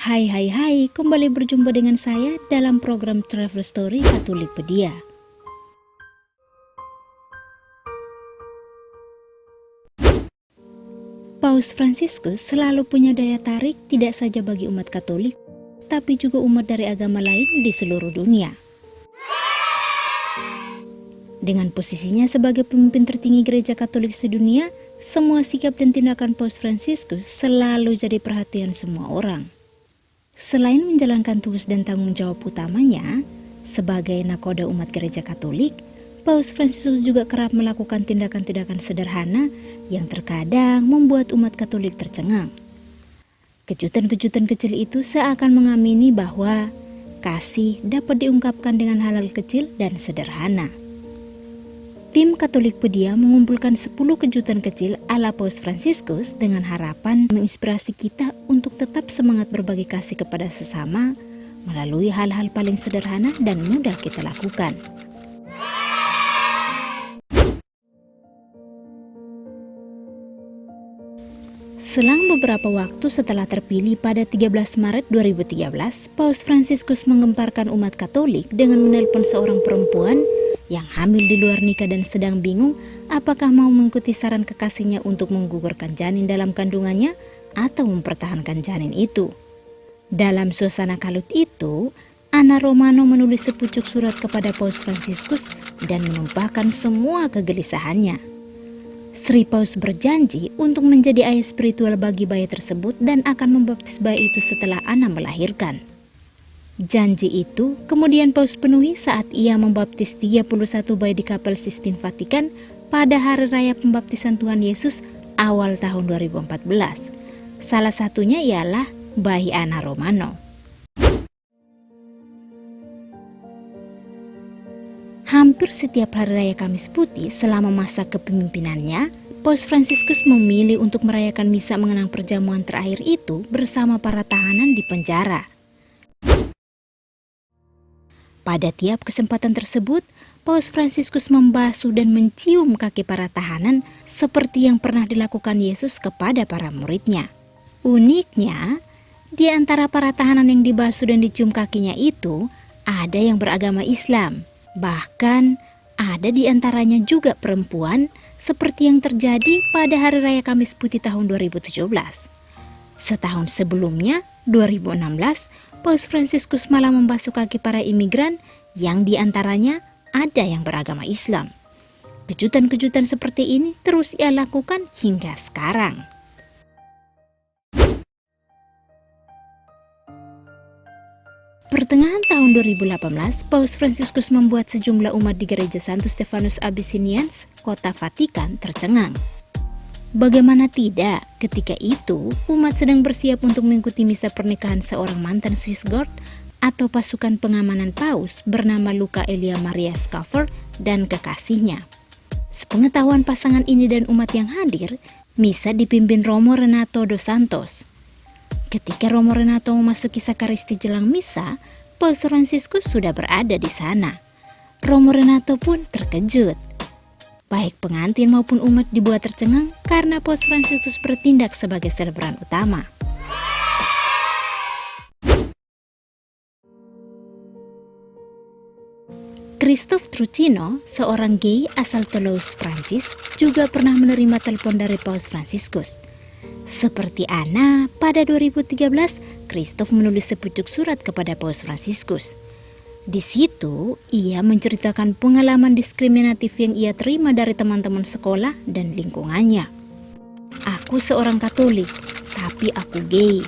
Hai, kembali berjumpa dengan saya dalam program Travel Story Katolikpedia. Paus Fransiskus selalu punya daya tarik tidak saja bagi umat Katolik, tapi juga umat dari agama lain di seluruh dunia. Dengan posisinya sebagai pemimpin tertinggi gereja Katolik sedunia, semua sikap dan tindakan Paus Fransiskus selalu jadi perhatian semua orang. Selain menjalankan tugas dan tanggung jawab utamanya sebagai nakoda umat gereja Katolik, Paus Fransiskus juga kerap melakukan tindakan-tindakan sederhana yang terkadang membuat umat Katolik tercengang. Kejutan-kejutan kecil itu seakan mengamini bahwa kasih dapat diungkapkan dengan hal-hal kecil dan sederhana. Tim Katolikpedia mengumpulkan 10 kejutan kecil ala Paus Fransiskus dengan harapan menginspirasi kita untuk tetap semangat berbagi kasih kepada sesama melalui hal-hal paling sederhana dan mudah kita lakukan. Selang beberapa waktu setelah terpilih pada 13 Maret 2013, Paus Fransiskus menggemparkan umat Katolik dengan menelpon seorang perempuan yang hamil di luar nikah dan sedang bingung apakah mau mengikuti saran kekasihnya untuk menggugurkan janin dalam kandungannya atau mempertahankan janin itu. Dalam suasana kalut itu, Anna Romano menulis sepucuk surat kepada Paus Fransiskus dan menumpahkan semua kegelisahannya. Sri Paus berjanji untuk menjadi ayah spiritual bagi bayi tersebut dan akan membaptis bayi itu setelah Anna melahirkan. Janji itu kemudian Paus penuhi saat ia membaptis 31 bayi di Kapel Sistine Vatikan pada hari raya pembaptisan Tuhan Yesus awal tahun 2014. Salah satunya ialah bayi Anna Romano. Hampir setiap hari raya Kamis Putih selama masa kepemimpinannya, Paus Fransiskus memilih untuk merayakan misa mengenang perjamuan terakhir itu bersama para tahanan di penjara. Pada tiap kesempatan tersebut, Paus Fransiskus membasuh dan mencium kaki para tahanan seperti yang pernah dilakukan Yesus kepada para muridnya. Uniknya, di antara para tahanan yang dibasuh dan dicium kakinya itu, ada yang beragama Islam. Bahkan, ada di antaranya juga perempuan seperti yang terjadi pada Hari Raya Kamis Putih tahun 2017. Setahun sebelumnya, 2016, Paus Fransiskus malah membasuh kaki para imigran yang diantaranya ada yang beragama Islam. Kejutan-kejutan seperti ini terus ia lakukan hingga sekarang. Pertengahan tahun 2018, Paus Fransiskus membuat sejumlah umat di gereja Santo Stefanus Abyssinians, kota Vatikan, tercengang. Bagaimana tidak, ketika itu umat sedang bersiap untuk mengikuti misa pernikahan seorang mantan Swiss Guard atau pasukan pengamanan Paus bernama Luca Elia Maria Scaffer dan kekasihnya. Sepengetahuan pasangan ini dan umat yang hadir, misa dipimpin Romo Renato dos Santos. Ketika Romo Renato memasuki sakristi jelang misa, Paus Fransiskus sudah berada di sana. Romo Renato pun terkejut. Baik pengantin maupun umat dibuat tercengang karena Paus Fransiskus bertindak sebagai selebran utama. Christophe Trujillo, seorang gay asal Toulouse, Prancis, juga pernah menerima telepon dari Paus Fransiskus. Seperti Anna, pada 2013, Christophe menulis sepucuk surat kepada Paus Fransiskus. Di situ, ia menceritakan pengalaman diskriminatif yang ia terima dari teman-teman sekolah dan lingkungannya. "Aku seorang Katolik, tapi aku gay,"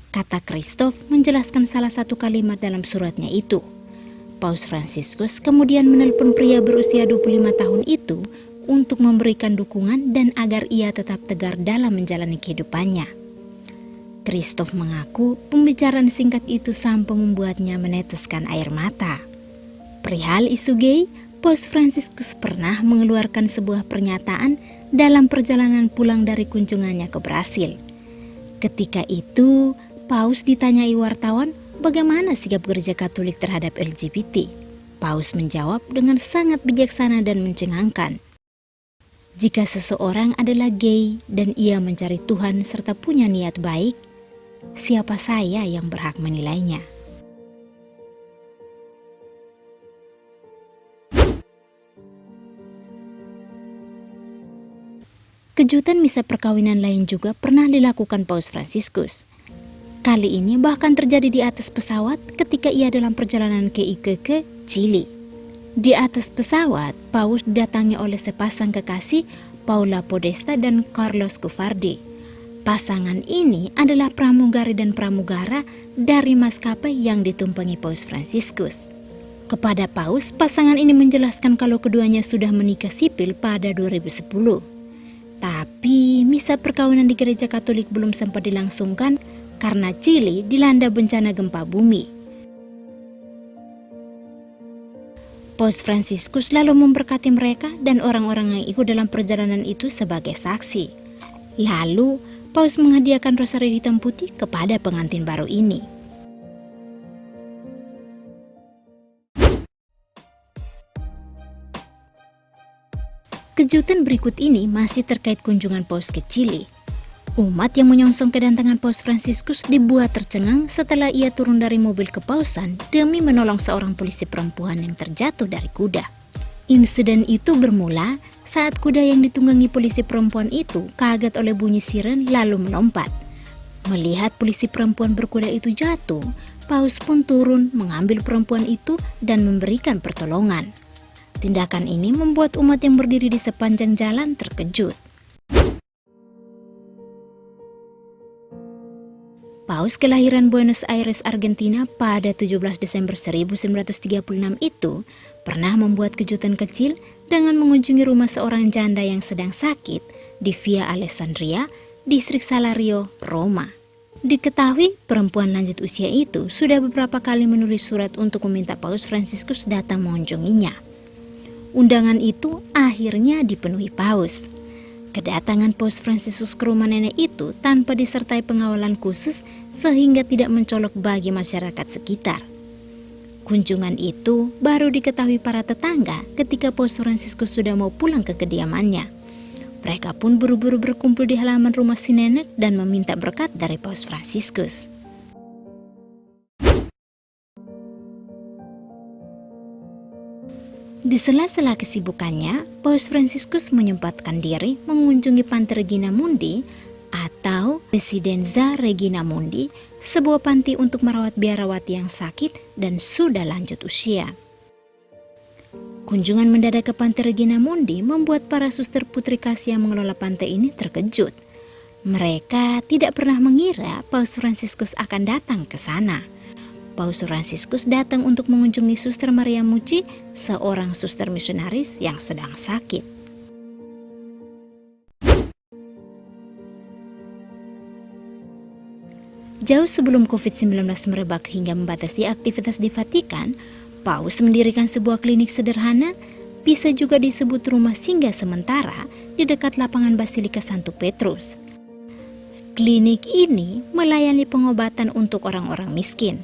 kata Christophe menjelaskan salah satu kalimat dalam suratnya itu. Paus Fransiskus kemudian menelpon pria berusia 25 tahun itu untuk memberikan dukungan dan agar ia tetap tegar dalam menjalani kehidupannya. Christophe mengaku pembicaraan singkat itu sampai membuatnya meneteskan air mata. Perihal isu gay, Paus Fransiskus pernah mengeluarkan sebuah pernyataan dalam perjalanan pulang dari kunjungannya ke Brasil. Ketika itu, Paus ditanyai wartawan bagaimana sikap gereja Katolik terhadap LGBT. Paus menjawab dengan sangat bijaksana dan mencengangkan. Jika seseorang adalah gay dan ia mencari Tuhan serta punya niat baik, Siapa saya yang berhak menilainya? Kejutan misa perkawinan lain juga pernah dilakukan Paus Fransiskus. Kali ini bahkan terjadi di atas pesawat ketika ia dalam perjalanan ke Iquique, Chili. Di atas pesawat, Paus didatangi oleh sepasang kekasih, Paula Podesta dan Carlos Cufardi. Pasangan ini adalah pramugari dan pramugara dari maskapai yang ditumpangi Paus Fransiskus. Kepada Paus, pasangan ini menjelaskan kalau keduanya sudah menikah sipil pada 2010. Tapi misa perkawinan di gereja Katolik belum sempat dilangsungkan karena Chili dilanda bencana gempa bumi. Paus Fransiskus lalu memberkati mereka dan orang-orang yang ikut dalam perjalanan itu sebagai saksi. Lalu, Paus menghadiahkan rosario hitam putih kepada pengantin baru ini. Kejutan berikut ini masih terkait kunjungan Paus ke Chili. Umat yang menyongsong kedatangan Paus Fransiskus dibuat tercengang setelah ia turun dari mobil kepausan demi menolong seorang polisi perempuan yang terjatuh dari kuda. Insiden itu bermula saat kuda yang ditunggangi polisi perempuan itu kaget oleh bunyi siren lalu melompat. Melihat polisi perempuan berkuda itu jatuh, Paus pun turun mengambil perempuan itu dan memberikan pertolongan. Tindakan ini membuat umat yang berdiri di sepanjang jalan terkejut. Paus kelahiran Buenos Aires, Argentina pada 17 Desember 1936 itu pernah membuat kejutan kecil dengan mengunjungi rumah seorang janda yang sedang sakit di Via Alessandria, distrik Salario, Roma. Diketahui perempuan lanjut usia itu sudah beberapa kali menulis surat untuk meminta Paus Fransiskus datang mengunjunginya. Undangan itu akhirnya dipenuhi Paus. Kedatangan Paus Fransiskus ke rumah nenek itu tanpa disertai pengawalan khusus sehingga tidak mencolok bagi masyarakat sekitar. Kunjungan itu baru diketahui para tetangga ketika Paus Fransiskus sudah mau pulang ke kediamannya. Mereka pun buru-buru berkumpul di halaman rumah si nenek dan meminta berkat dari Paus Fransiskus. Di sela-sela kesibukannya, Paus Fransiskus menyempatkan diri mengunjungi Panti Regina Mundi atau Residenza Regina Mundi, sebuah panti untuk merawat biarawati yang sakit dan sudah lanjut usia. Kunjungan mendadak ke Panti Regina Mundi membuat para suster putri kasih yang mengelola pantai ini terkejut. Mereka tidak pernah mengira Paus Fransiskus akan datang ke sana. Paus Fransiskus datang untuk mengunjungi Suster Maria Mucci, seorang suster misionaris yang sedang sakit. Jauh sebelum COVID-19 merebak hingga membatasi aktivitas di Vatikan, Paus mendirikan sebuah klinik sederhana, bisa juga disebut rumah singgah sementara, di dekat lapangan Basilika Santo Petrus. Klinik ini melayani pengobatan untuk orang-orang miskin.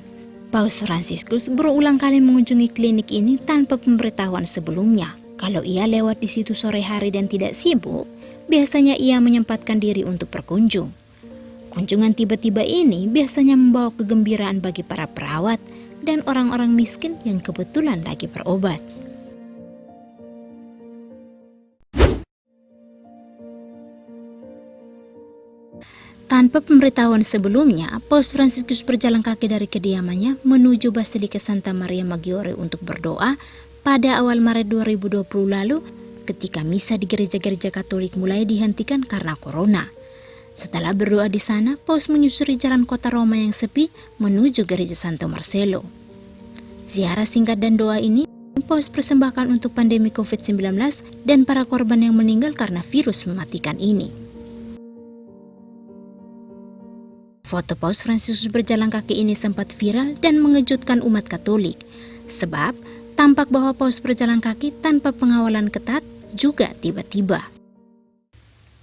Paus Fransiskus berulang kali mengunjungi klinik ini tanpa pemberitahuan sebelumnya. Kalau ia lewat di situ sore hari dan tidak sibuk, biasanya ia menyempatkan diri untuk berkunjung. Kunjungan tiba-tiba ini biasanya membawa kegembiraan bagi para perawat dan orang-orang miskin yang kebetulan lagi berobat. Tanpa pemberitahuan sebelumnya, Paus Fransiskus berjalan kaki dari kediamannya menuju Basilika Santa Maria Maggiore untuk berdoa pada awal Maret 2020 lalu ketika misa di gereja-gereja Katolik mulai dihentikan karena corona. Setelah berdoa di sana, Paus menyusuri jalan kota Roma yang sepi menuju gereja Santo Marcello. Ziarah singkat dan doa ini Paus persembahkan untuk pandemi COVID-19 dan para korban yang meninggal karena virus mematikan ini. Foto Paus Fransiskus berjalan kaki ini sempat viral dan mengejutkan umat Katolik, sebab tampak bahwa Paus berjalan kaki tanpa pengawalan ketat juga tiba-tiba.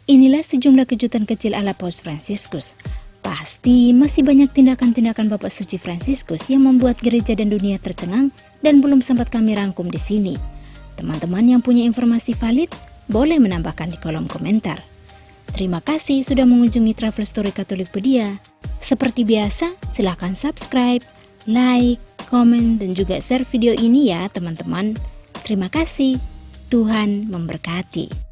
Inilah sejumlah kejutan kecil ala Paus Fransiskus. Pasti masih banyak tindakan-tindakan Bapak Suci Fransiskus yang membuat gereja dan dunia tercengang dan belum sempat kami rangkum di sini. Teman-teman yang punya informasi valid boleh menambahkan di kolom komentar. Terima kasih sudah mengunjungi Travel Story Katolikpedia. Seperti biasa, silahkan subscribe, like, komen, dan juga share video ini ya teman-teman. Terima kasih. Tuhan memberkati.